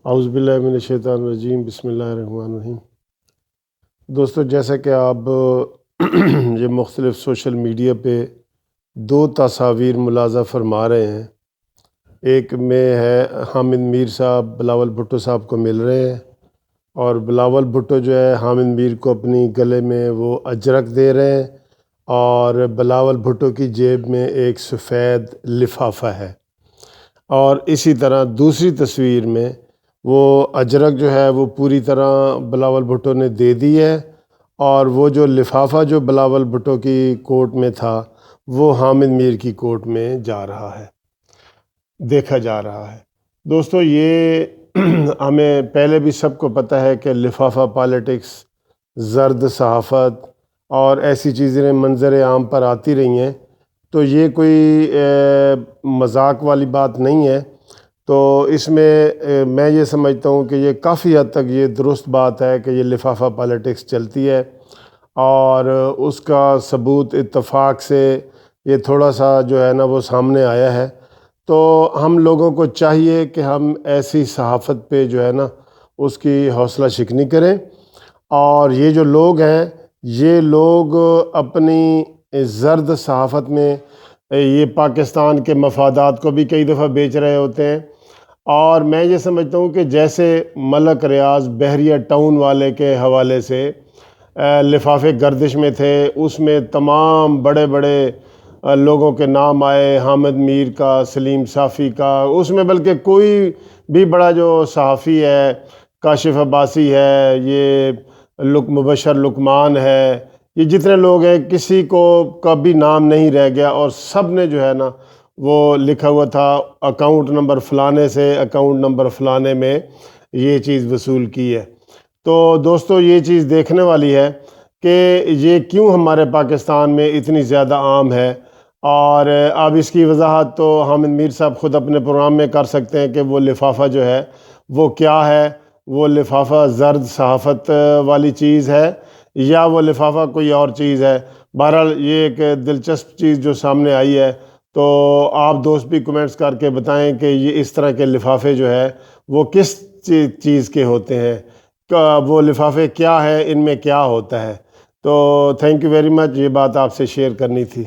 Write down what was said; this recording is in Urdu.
اعوذ باللہ من الشیطان الرجیم، بسم اللہ الرحمن الرحیم۔ دوستو، جیسا کہ آپ یہ مختلف سوشل میڈیا پہ دو تصاویر ملاحظہ فرما رہے ہیں، ایک میں ہے حامد میر صاحب بلاول بھٹو صاحب کو مل رہے ہیں، اور بلاول بھٹو جو ہے حامد میر کو اپنی گلے میں وہ اجرک دے رہے ہیں، اور بلاول بھٹو کی جیب میں ایک سفید لفافہ ہے۔ اور اسی طرح دوسری تصویر میں وہ اجرک جو ہے وہ پوری طرح بلاول بھٹو نے دے دی ہے، اور وہ جو لفافہ جو بلاول بھٹو کی کوٹ میں تھا وہ حامد میر کی کوٹ میں جا رہا ہے، دیکھا جا رہا ہے۔ دوستو، یہ ہمیں پہلے بھی سب کو پتہ ہے کہ لفافہ پالیٹکس، زرد صحافت اور ایسی چیزیں منظر عام پر آتی رہی ہیں، تو یہ کوئی مذاق والی بات نہیں ہے۔ تو اس میں یہ سمجھتا ہوں کہ یہ کافی حد تک یہ درست بات ہے کہ یہ لفافہ پالیٹکس چلتی ہے، اور اس کا ثبوت اتفاق سے یہ تھوڑا سا جو ہے نا وہ سامنے آیا ہے۔ تو ہم لوگوں کو چاہیے کہ ہم ایسی صحافت پہ جو ہے نا اس کی حوصلہ شکنی کریں، اور یہ جو لوگ ہیں یہ لوگ اپنی زرد صحافت میں یہ پاکستان کے مفادات کو بھی کئی دفعہ بیچ رہے ہوتے ہیں، اور میں یہ سمجھتا ہوں کہ جیسے ملک ریاض بحریہ ٹاؤن والے کے حوالے سے لفافے گردش میں تھے، اس میں تمام بڑے بڑے لوگوں کے نام آئے، حامد میر کا، سلیم صافی کا، اس میں بلکہ کوئی بھی بڑا جو صحافی ہے، کاشف عباسی ہے، یہ مبشر لقمان ہے، یہ جتنے لوگ ہیں کسی کو کبھی نام نہیں رہ گیا، اور سب نے جو ہے نا وہ لکھا ہوا تھا اکاؤنٹ نمبر فلانے سے اکاؤنٹ نمبر فلانے میں یہ چیز وصول کی ہے۔ تو دوستو، یہ چیز دیکھنے والی ہے کہ یہ کیوں ہمارے پاکستان میں اتنی زیادہ عام ہے، اور اب اس کی وضاحت تو حامد میر صاحب خود اپنے پروگرام میں کر سکتے ہیں کہ وہ لفافہ جو ہے وہ کیا ہے، وہ لفافہ زرد صحافت والی چیز ہے یا وہ لفافہ کوئی اور چیز ہے۔ بہرحال یہ ایک دلچسپ چیز جو سامنے آئی ہے، تو آپ دوست بھی کمنٹس کر کے بتائیں کہ یہ اس طرح کے لفافے جو ہے وہ کس چیز کے ہوتے ہیں، وہ لفافے کیا ہے، ان میں کیا ہوتا ہے۔ تو تھینک یو ویری مچ، یہ بات آپ سے شیئر کرنی تھی۔